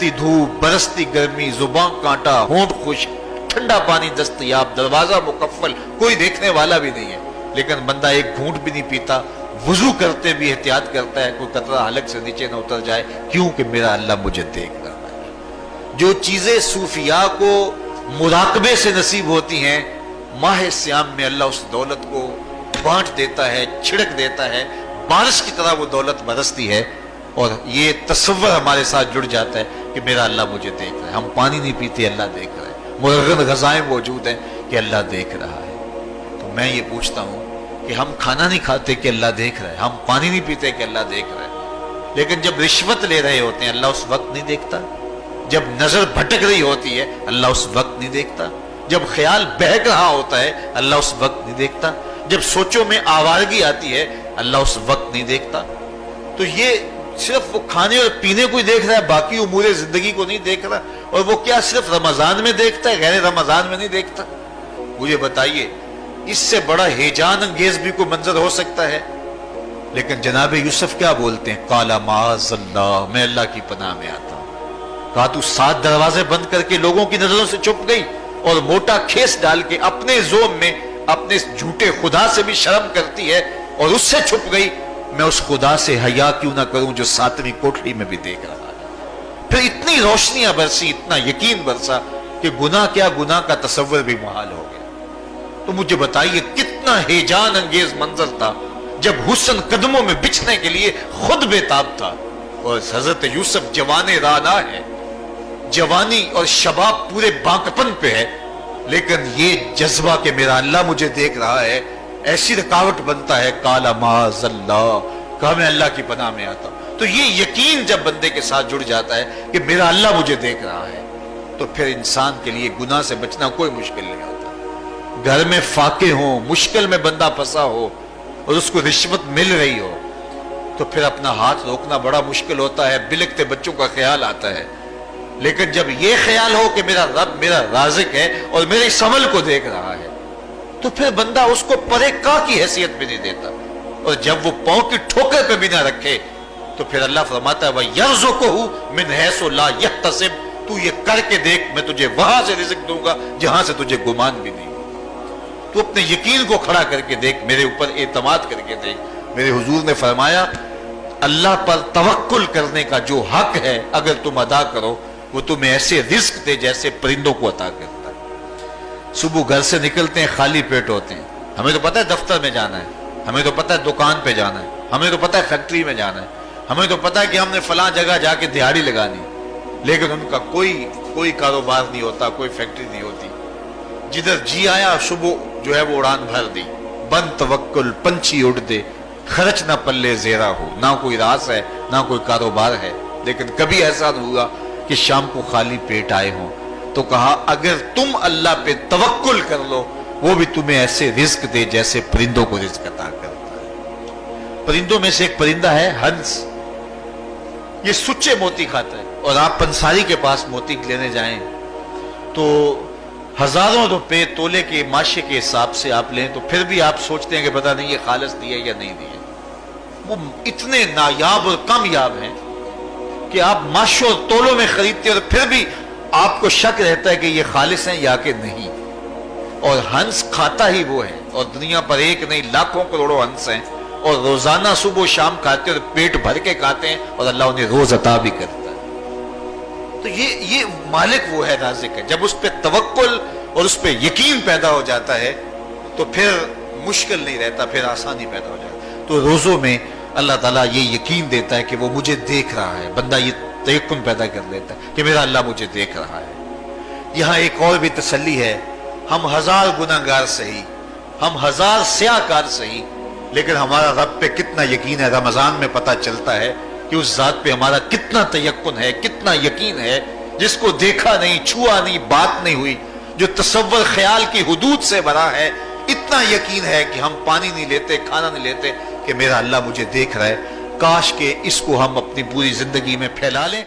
चढ़ती धूप, बरसती गर्मी, जुबान कांटा, होंठ खुश्क, ठंडा पानी दस्तयाब, दरवाजा मुकफ्फल, कोई देखने वाला भी नहीं है, लेकिन बंदा एक घूंट भी नहीं पीता, वुजू करते भी एहतियात करता है कोई कतरा हलक से नीचे न उतर जाए, क्योंकि मेरा अल्लाह मुझे देख रहा है। जो चीजें सूफिया को मुराकबे से नसीब होती हैं, माह सियाम में अल्लाह उस दौलत को बांट देता है, छिड़क देता है, बारिश की तरह वो दौलत बरसती है, और ये तसव्वुर हमारे साथ जुड़ जाता है कि मेरा अल्लाह मुझे देख रहा है। हम पानी नहीं पीते, अल्लाह देख रहा है, मुरगन गज़ाएं मौजूद हैं कि अल्लाह देख रहा है। तो मैं ये पूछता हूँ कि हम खाना नहीं खाते कि अल्लाह देख रहा है, हम पानी नहीं पीते कि अल्लाह देख रहा है, लेकिन जब रिश्वत ले रहे होते हैं अल्लाह उस वक्त नहीं देखता, जब नजर भटक रही होती है अल्लाह उस वक्त नहीं देखता, जब ख्याल बहक रहा होता है अल्लाह उस वक्त नहीं देखता, जब सोचों में आवारगी आती है अल्लाह उस वक्त नहीं देखता। तो ये सिर्फ वो खाने और पीने को ही देख रहा है, बाकी उमूरे जिंदगी को नहीं देख रहा। और वो क्या सिर्फ रमजान में देखता है, गैर रमजान में नहीं देखता? मुझे बताइए, इससे बड़ा हेजान अंगेज भी कोई मंजर हो सकता है? लेकिन जनाब यूसुफ क्या बोलते हैं, काला माज़अल्लाह, मैं अल्लाह की पनाह में आता हूं। कहा तू 7 दरवाजे बंद करके लोगों की नजरों से छुप गई और मोटा खेस डाल के अपने जोम में अपने झूठे खुदा से भी शर्म करती है और उससे छुप गई। मैं उस खुदा से हया क्यों ना करूं जो 7वीं कोठरी में भी देख रहा है। फिर इतनी रोशनियां बरसी, इतना यकीन बरसा कि गुनाह क्या, गुनाह का तसव्वुर भी मुहाल हो गया। तो मुझे बताइए कितना हेजान अंगेज मंजर था जब हुस्न कदमों में बिछने के लिए खुद बेताब था। और हजरत यूसुफ जवाने राना है, जवानी और शबाब पूरे बांकपन पे है, लेकिन ये जज्बा कि मेरा अल्लाह मुझे देख रहा है ऐसी रुकावट बनता है। काला माज़अल्लाह, कहा मैं अल्लाह की पनाह में आता हूं। तो ये यकीन जब बंदे के साथ जुड़ जाता है कि मेरा अल्लाह मुझे देख रहा है, तो फिर इंसान के लिए गुनाह से बचना कोई मुश्किल नहीं होता। घर में फाके हो, मुश्किल में बंदा फंसा हो और उसको रिश्वत मिल रही हो, तो फिर अपना हाथ रोकना बड़ा मुश्किल होता है, बिलखते बच्चों का ख्याल आता है। लेकिन जब ये ख्याल हो कि मेरा रब मेरा राज़िक है और मेरे इस अमल को देख रहा है, तो फिर बंदा उसको परे का की हैसियत भी नहीं देता। और जब वो पांव की ठोकर पे भी ना रखे, तो फिर अल्लाह फरमाता है वयर्ज़ुक़हु मिन हैसु ला यहतसिब, तू ये करके देख, मैं तुझे वहां से रिज़्क़ दूंगा जहां से तुझे गुमान भी नहीं। तू अपने यकीन को खड़ा करके देख, मेरे ऊपर एतमाद करके देख। मेरे हुजूर ने फरमाया अल्लाह पर तवक्कुल करने का जो हक है अगर तुम अदा करो, वो तुम्हें ऐसे रिस्क दे जैसे परिंदों को अता करता है। सुबह घर से निकलते हैं, खाली पेट होते हैं, हमें तो पता है दफ्तर में जाना है, हमें तो पता है दुकान पे जाना है, हमें तो पता है फैक्ट्री में जाना है, हमें तो पता है कि हमने फलां जगह जाके दिहाड़ी लगानी, लेकिन उनका कोई कारोबार नहीं होता, कोई फैक्ट्री नहीं होती। जिधर जी आया सुबह जो है वो उड़ान भर दी, बन तवक्कुल पंछी उड़ दे, खर्च ना पल्ले जेरा हो, ना कोई रास है ना कोई कारोबार है। लेकिन कभी ऐसा नहीं हुआ कि शाम को खाली पेट आए हों। तो कहा अगर तुम अल्लाह पे तवक्कुल कर लो, वो भी तुम्हें ऐसे रिस्क दे जैसे परिंदों को रिस्क अता करता है। परिंदों में से एक परिंदा है हंस, ये सुच्चे मोती खाता है। और आप पंसारी के पास मोती लेने जाएं तो हजारों रुपए तोले के माशे के हिसाब से आप लें, तो फिर भी आप सोचते हैं कि पता नहीं ये खालिस दिए या नहीं दिए। वो इतने नायाब और कामयाब हैं कि आप माशों और तोलों में खरीदते हैं और फिर भी आपको शक रहता है कि ये खालिस हैं या कि नहीं। और हंस खाता ही वो है, और दुनिया पर एक नहीं लाखों करोड़ों हंस हैं, और रोजाना सुबह शाम खाते और पेट भर के खाते हैं, और अल्लाह उन्हें रोज अता भी करता है। तो ये मालिक वो है, राज़िक है। जब उस पर तवक्कुल और उस पर यकीन पैदा हो जाता है तो फिर मुश्किल नहीं रहता, फिर आसानी पैदा हो जाती है। तो रोजों में अल्लाह ताला ये यकीन देता है कि वो मुझे देख रहा है, बंदा ये तयक्कुन पैदा कर लेता है कि मेरा अल्लाह मुझे देख रहा है। यहाँ एक और भी तसल्ली है, हम 1000 गुनाहगार सही, हम 1000 स्याहकार सही, लेकिन हमारा रब पे कितना यकीन है रमजान में पता चलता है कि उस जात पे हमारा कितना तयक्कुन है, कितना यकीन है, जिसको देखा नहीं, छुआ नहीं, बात नहीं हुई, जो तसव्वुर ख्याल की हुदूद से भरा है। इतना यकीन है कि हम पानी नहीं लेते, खाना नहीं लेते कि मेरा अल्लाह मुझे देख रहा है। काश के इसको हम अपनी पूरी जिंदगी में फैला लें।